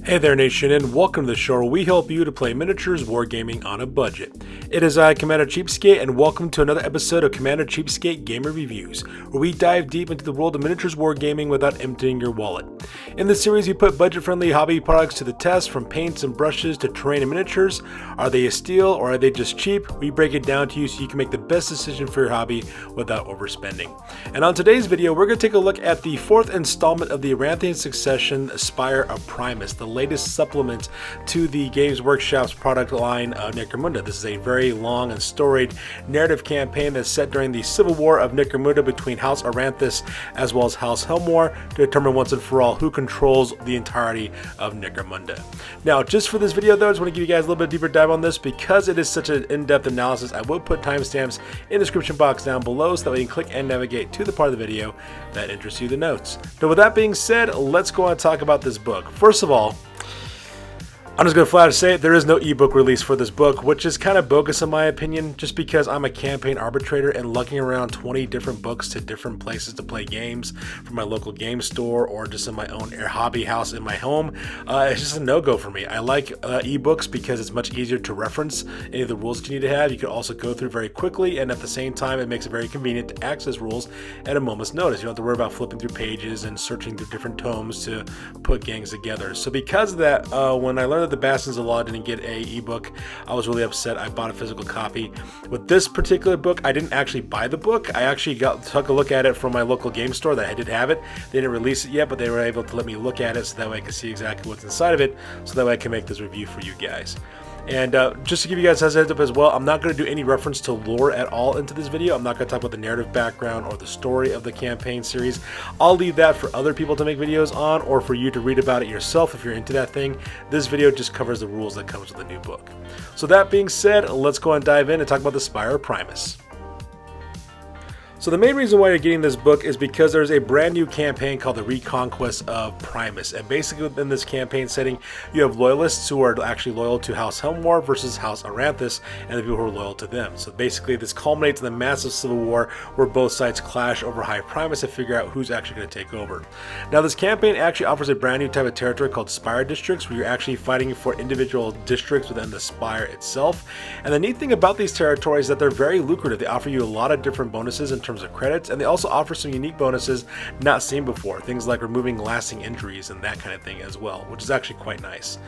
Hey there Nation, and welcome to the show where we help you to play miniatures wargaming on a budget. It is I, Commander Cheapskate, and welcome to another episode of Commander Cheapskate Gamer Reviews, where we dive deep into the world of miniatures wargaming without emptying your wallet. In this series, we put budget-friendly hobby products to the test, from paints and brushes to terrain and miniatures. Are they a steal or are they just cheap? We break it down to you so you can make the best decision for your hobby without overspending. And on today's video, we're going to take a look at the fourth installment of the Aranthian succession, Spire of Primus, the latest supplement to the Games Workshop's product line of Necromunda. This is a very long and storied narrative campaign that's set during the Civil War of Necromunda between House Aranthus as well as House Helmore to determine once and for all who controls the entirety of Necromunda. Now, just for this video though, I just want to give you guys a little bit deeper dive on this because it is such an in-depth analysis. I will put timestamps in the description box down below so that way you can click and navigate to the part of the video that interests you the notes. Now, with that being said, let's go on and talk about this book. First of all, I'm just going to flat out say it, there is no ebook release for this book, which is kind of bogus in my opinion, just because I'm a campaign arbitrator and lugging around 20 different books to different places to play games from my local game store or just in my own hobby house in my home. It's just a no-go for me. I like ebooks because it's much easier to reference any of the rules that you need to have. You can also go through very quickly, and at the same time, it makes it very convenient to access rules at a moment's notice. You don't have to worry about flipping through pages and searching through different tomes to put gangs together. So because of that, when I learned that the Bastions of Law didn't get a ebook, I was really upset. I bought a physical copy. With this particular book, I didn't actually buy the book. I actually took a look at it from my local game store that I did have it. They didn't release it yet, but they were able to let me look at it so that way I could see exactly what's inside of it, so that way I can make this review for you guys. And just to give you guys a heads up as well, I'm not going to do any reference to lore at all into this video. I'm not going to talk about the narrative background or the story of the campaign series. I'll leave that for other people to make videos on, or for you to read about it yourself if you're into that thing. This video just covers the rules that comes with the new book. So that being said, let's go and dive in and talk about the Spire of Primus. So the main reason why you're getting this book is because there's a brand new campaign called the Reconquest of Primus, and basically within this campaign setting you have loyalists who are actually loyal to House Helmore versus House Aranthus and the people who are loyal to them. So basically this culminates in the massive civil war where both sides clash over High Primus to figure out who's actually going to take over. Now this campaign actually offers a brand new type of territory called Spire districts, where you're actually fighting for individual districts within the Spire itself. And the neat thing about these territories is that they're very lucrative. They offer you a lot of different bonuses in terms of credits, and they also offer some unique bonuses not seen before, things like removing lasting injuries and that kind of thing as well, which is actually quite nice.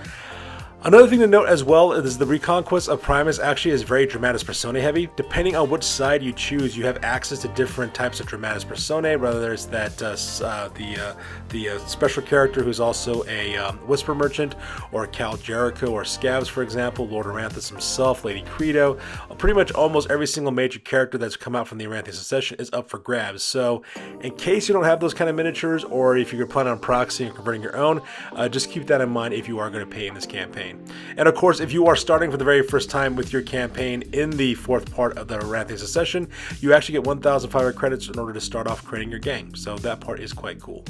Another thing to note as well is the Reconquest of Primus actually is very Dramatis Personae heavy. Depending on which side you choose, you have access to different types of Dramatis Personae, whether it's that the special character who's also a Whisper Merchant, or Cal Jericho, or Scavs, for example, Lord Aranthus himself, Lady Credo. Pretty much almost every single major character that's come out from the Aranthian succession is up for grabs. So in case you don't have those kind of miniatures, or if you're planning on proxying and converting your own, just keep that in mind if you are going to pay in this campaign. And of course, if you are starting for the very first time with your campaign in the fourth part of the Aranthian succession, you actually get 1,500 credits in order to start off creating your gang. So that part is quite cool.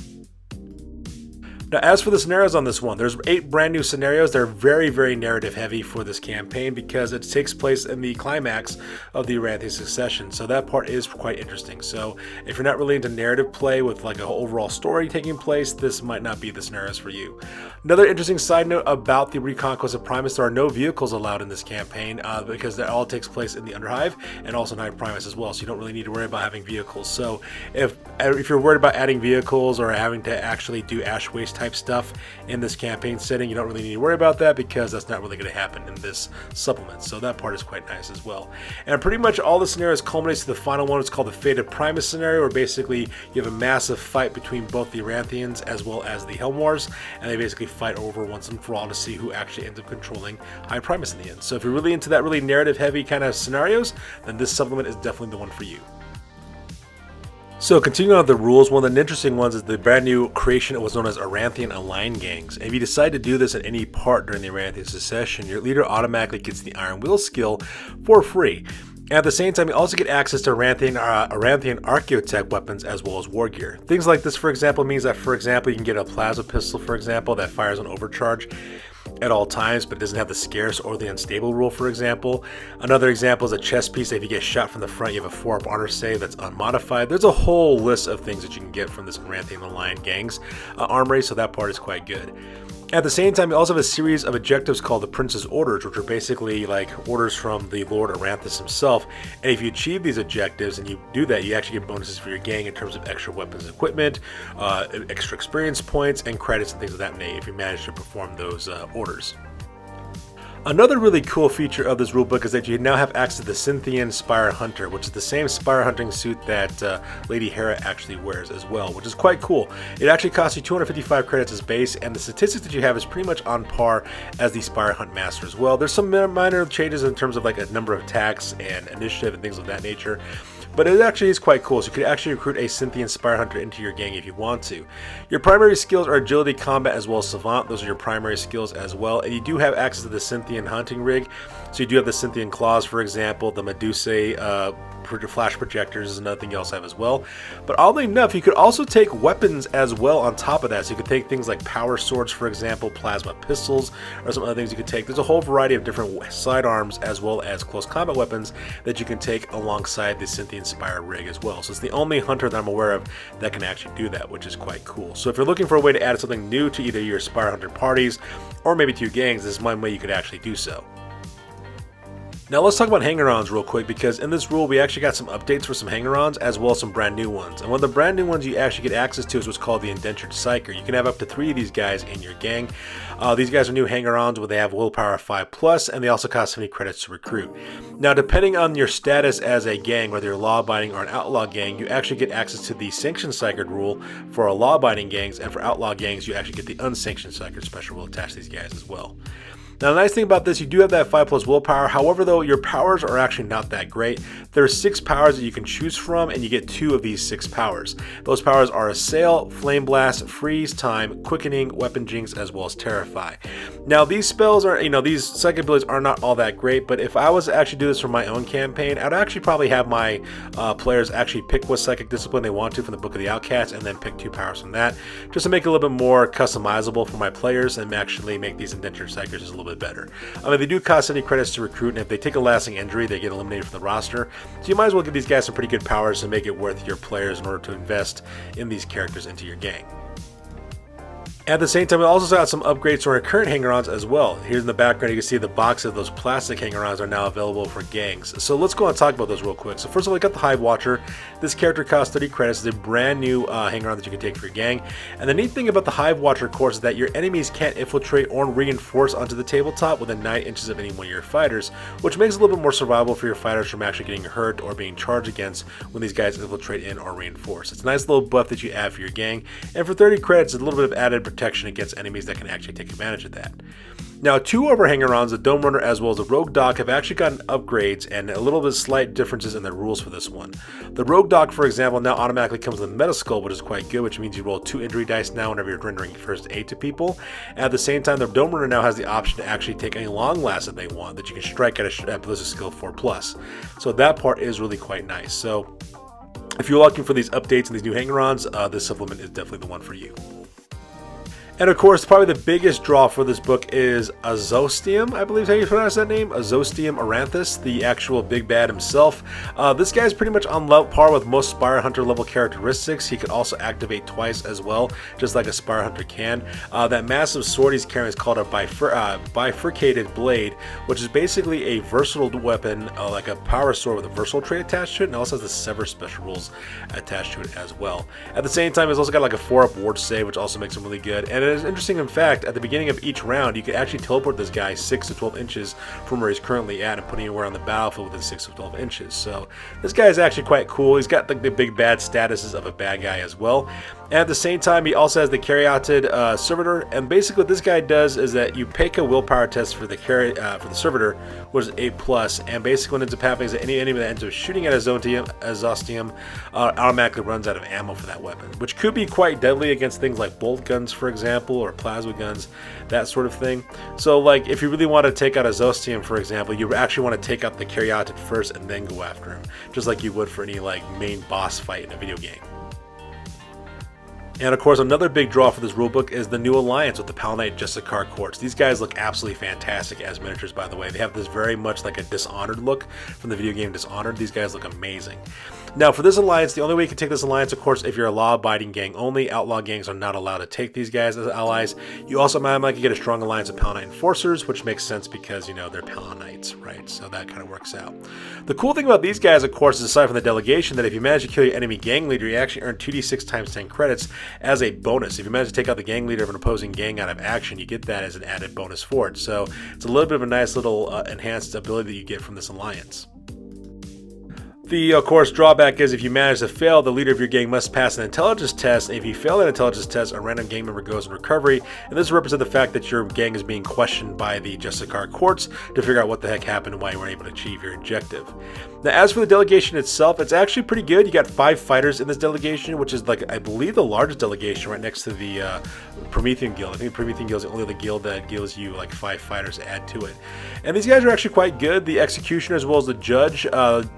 Now, as for the scenarios on this one, there's 8 brand new scenarios. They're very, very narrative heavy for this campaign because it takes place in the climax of the Aranthian succession. So that part is quite interesting. So if you're not really into narrative play with like an overall story taking place, this might not be the scenarios for you. Another interesting side note about the Reconquest of Primus, there are no vehicles allowed in this campaign because that all takes place in the Underhive and also in High Primus as well. So you don't really need to worry about having vehicles. So if you're worried about adding vehicles or having to actually do Ash Waste type stuff in this campaign setting, you don't really need to worry about that because that's not really going to happen in this supplement. So that part is quite nice as well. And pretty much all the scenarios culminates to the final one. It's called the Fate of Primus scenario, where basically you have a massive fight between both the Aranthians as well as the Helmores, and they basically fight over once and for all to see who actually ends up controlling High Primus in the end. So if you're really into that really narrative heavy kind of scenarios, then this supplement is definitely the one for you. So continuing on with the rules, one of the interesting ones is the brand new creation of what's known as Aranthian aligned gangs. And if you decide to do this at any part during the Aranthian succession, your leader automatically gets the Iron Will skill for free. And at the same time, you also get access to Aranthian Archaeotech weapons as well as war gear. Things like this, for example, means that, for example, you can get a plasma pistol, for example, that fires on overcharge at all times, but it doesn't have the scarce or the unstable rule, for example. Another example is a chest piece that if you get shot from the front, you have a 4-up honor save that's unmodified. There's a whole list of things that you can get from this Aranthian aligned gangs armory, so that part is quite good. At the same time, you also have a series of objectives called the Prince's Orders, which are basically like orders from the Lord Aranthus himself. And if you achieve these objectives and you do that, you actually get bonuses for your gang in terms of extra weapons and equipment, extra experience points, and credits and things of that nature if you manage to perform those orders. Another really cool feature of this rulebook is that you now have access to the Sthenian Spire Hunter, which is the same Spire hunting suit that Lady Hera actually wears as well, which is quite cool. It actually costs you 255 credits as base, and the statistics that you have is pretty much on par as the Spire Hunt Master as well. There's some minor changes in terms of like a number of attacks and initiative and things of that nature. But it actually is quite cool, so you could actually recruit a Sthenian Spire Hunter into your gang if you want to. Your primary skills are Agility, Combat, as well as Savant. Those are your primary skills as well. And you do have access to the Sthenian Hunting Rig. So you do have the Sthenian Claws, for example, the Medusae flash projectors is another thing you also have as well. But oddly enough, you could also take weapons as well on top of that. So you could take things like power swords, for example, plasma pistols, or some other things you could take. There's a whole variety of different sidearms as well as close combat weapons that you can take alongside the Sthenian Spire rig as well. So it's the only hunter that I'm aware of that can actually do that, which is quite cool. So if you're looking for a way to add something new to either your Spire Hunter parties or maybe to your gangs, this is one way you could actually do so. Now let's talk about hanger-ons real quick, because in this rule we actually got some updates for some hanger-ons as well as some brand new ones. And one of the brand new ones you actually get access to is what's called the Indentured Psyker. You can have up to 3 of these guys in your gang. These guys are new hanger-ons where they have willpower 5+, and they also cost 70 credits to recruit. Now depending on your status as a gang, whether you're law-abiding or an outlaw gang, you actually get access to the Sanctioned Psykered rule for law-abiding gangs, and for outlaw gangs you actually get the Unsanctioned Psykered special rule attached to these guys as well. Now the nice thing about this, you do have that 5+ willpower. However though, your powers are actually not that great. There are 6 powers that you can choose from, and you get 2 of these 6 powers. Those powers are Assail, Flame Blast, Freeze, Time, Quickening, Weapon Jinx, as well as Terrify. Now these spells are, these psychic abilities are not all that great, but if I was to actually do this for my own campaign, I'd actually probably have my players actually pick what psychic discipline they want to from the Book of the Outcasts, and then pick 2 powers from that, just to make it a little bit more customizable for my players and actually make these Indentured Psykers a little bit better. I mean, they do cost 70 credits to recruit, and if they take a lasting injury, they get eliminated from the roster. So you might as well give these guys some pretty good powers to make it worth your players in order to invest in these characters into your gang. At the same time, we also got some upgrades to our current hanger-ons as well. Here's in the background, you can see the box of those plastic hanger-ons are now available for gangs. So let's go and talk about those real quick. So first of all, we got the Hive Watcher. This character costs 30 credits. It's a brand new hanger-on that you can take for your gang. And the neat thing about the Hive Watcher course is that your enemies can't infiltrate or reinforce onto the tabletop within 9 inches of any one of your fighters, which makes it a little bit more survivable for your fighters from actually getting hurt or being charged against when these guys infiltrate in or reinforce. It's a nice little buff that you add for your gang. And for 30 credits, it's a little bit of added protection against enemies that can actually take advantage of that. Now, 2 of our hanger-ons, the Dome Runner as well as the Rogue Dog, have actually gotten upgrades and a little bit slight differences in the rules for this one. The Rogue Dog, for example, now automatically comes with a Metaskull, which is quite good, which means you roll 2 injury dice now whenever you're rendering first aid to people. At the same time, the Dome Runner now has the option to actually take any long last that they want, that you can strike at a ballistic skill 4+. So that part is really quite nice. So if you're looking for these updates and these new hanger-ons, this supplement is definitely the one for you. And of course, probably the biggest draw for this book is Ozostium, I believe is how you pronounce that name, Ozostium Aranthus, the actual big bad himself. This guy is pretty much on par with most Spire Hunter level characteristics. He can also activate twice as well, just like a Spire Hunter can. That massive sword he's carrying is called a bifurcated blade, which is basically a versatile weapon, like a power sword with a versatile trait attached to it, and also has the Sever special rules attached to it as well. At the same time, he's also got like a 4-up ward save, which also makes him really good. And it is interesting, in fact, at the beginning of each round, you can actually teleport this guy 6 to 12 inches from where he's currently at and put him anywhere on the battlefield within 6 to 12 inches. So this guy is actually quite cool. He's got the big bad statuses of a bad guy as well. And at the same time, he also has the Caryatid Servitor. And basically what this guy does is that you pick a willpower test for the Servitor, which is A+, and basically what ends up happening is that any enemy that ends up shooting at Ozostium automatically runs out of ammo for that weapon, which could be quite deadly against things like bolt guns, for example, or plasma guns, that sort of thing. So like if you really want to take out Ozostium, for example, you actually want to take out the Caryatid first and then go after him, just like you would for any like main boss fight in a video game. And of course, another big draw for this rulebook is the new alliance with the Palanite Justicar courts. These guys look absolutely fantastic as miniatures, by the way. They have this very much like a Dishonored look from the video game Dishonored. These guys look amazing. Now, for this alliance, the only way you can take this alliance, of course, if you're a law-abiding gang only. Outlaw gangs are not allowed to take these guys as allies. You also might get a strong alliance of Palanite Enforcers, which makes sense because, you know, they're Palanites, right? So that kind of works out. The cool thing about these guys, of course, is aside from the delegation, that if you manage to kill your enemy gang leader, you actually earn 2d6 times 10 credits as a bonus. If you manage to take out the gang leader of an opposing gang out of action, you get that as an added bonus for it. So it's a little bit of a nice little enhanced ability that you get from this alliance. The, of course, drawback is if you manage to fail, the leader of your gang must pass an intelligence test. And if you fail that intelligence test, a random gang member goes in recovery. And this represents the fact that your gang is being questioned by the Justicar courts to figure out what the heck happened and why you weren't able to achieve your objective. Now, as for the delegation itself, it's actually pretty good. You got 5 fighters in this delegation, which is, like, I believe the largest delegation right next to the Promethean Guild. I think the Promethean Guild is the only other guild that gives you, like, 5 fighters to add to it. And these guys are actually quite good. The Executioner as well as the Judge,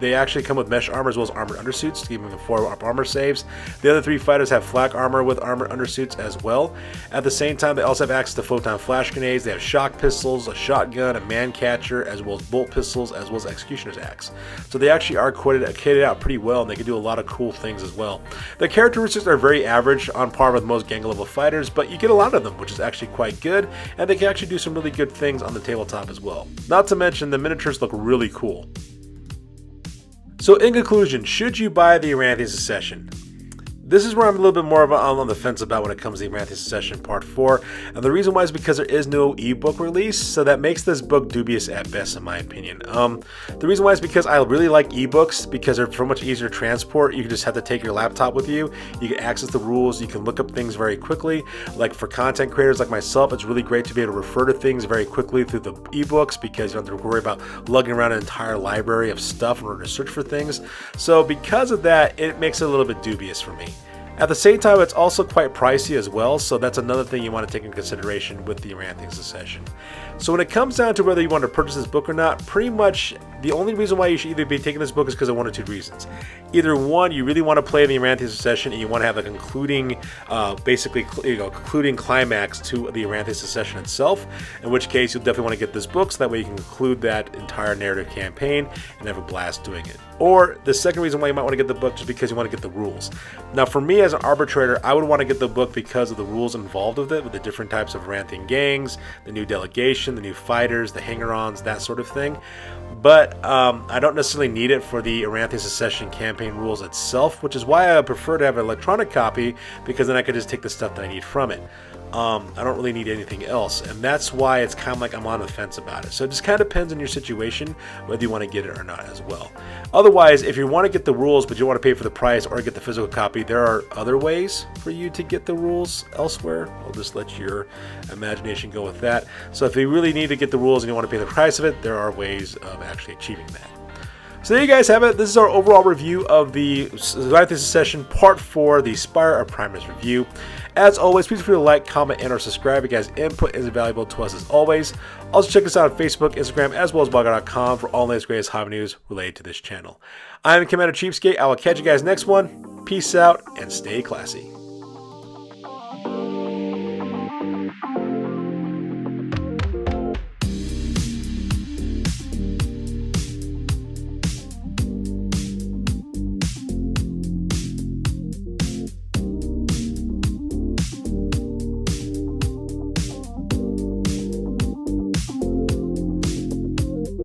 they actually come with mesh armor as well as armored undersuits to give them 4 armor saves. The other 3 fighters have flak armor with armored undersuits as well. At the same time, they also have access to photon flash grenades. They have shock pistols, a shotgun, a man catcher, as well as bolt pistols, as well as Executioner's axe. So they actually are kitted out pretty well, and they can do a lot of cool things as well. The characteristics are very average, on par with most gang level fighters, but you get a lot of them, which is actually quite good, and they can actually do some really good things on the tabletop as well. Not to mention, the miniatures look really cool. So in conclusion, should you buy the Aranthian Succession? This is where I'm a little bit more on the fence about when it comes to the Aranthian Succession Part 4. And the reason why is because there is no ebook release, so that makes this book dubious at best in my opinion. The reason why is because I really like ebooks because they're so much easier to transport. You can just have to take your laptop with you. You can access the rules. You can look up things very quickly. Like for content creators like myself, it's really great to be able to refer to things very quickly through the ebooks because you don't have to worry about lugging around an entire library of stuff in order to search for things. So because of that, it makes it a little bit dubious for me. At the same time, it's also quite pricey as well, so that's another thing you want to take into consideration with the Aranthian Succession. So when it comes down to whether you want to purchase this book or not, pretty much the only reason why you should either be taking this book is because of 1 or 2 reasons. Either one, you really want to play the Aranthian Succession and you want to have a concluding, concluding climax to the Aranthian Succession itself, in which case you'll definitely want to get this book so that way you can conclude that entire narrative campaign and have a blast doing it. Or the second reason why you might want to get the book is because you want to get the rules. Now for me as an arbitrator, I would want to get the book because of the rules involved with it, with the different types of Aranthian gangs, the new delegation, the new fighters, the hanger-ons, that sort of thing. But I don't necessarily need it for the Aranthian Succession campaign rules itself, which is why I prefer to have an electronic copy, because then I could just take the stuff that I need from it. I don't really need anything else, and that's why it's kind of like I'm on the fence about it. So it just kind of depends on your situation whether you want to get it or not as well. Otherwise, if you want to get the rules but you want to pay for the price or get the physical copy, there are other ways for you to get the rules elsewhere. I'll just let your imagination go with that. So if you really need to get the rules and you want to pay the price of it, there are ways of actually achieving that. So there you guys have it. This is our overall review of the Aranthian Succession Part 4, the Spire of Primus review. As always, please feel free to like, comment, and or subscribe. You guys' input is invaluable to us as always. Also check us out on Facebook, Instagram, as well as blogger.com for all the latest greatest hobby news related to this channel. I'm Commander Cheapskate. I will catch you guys next one. Peace out and stay classy.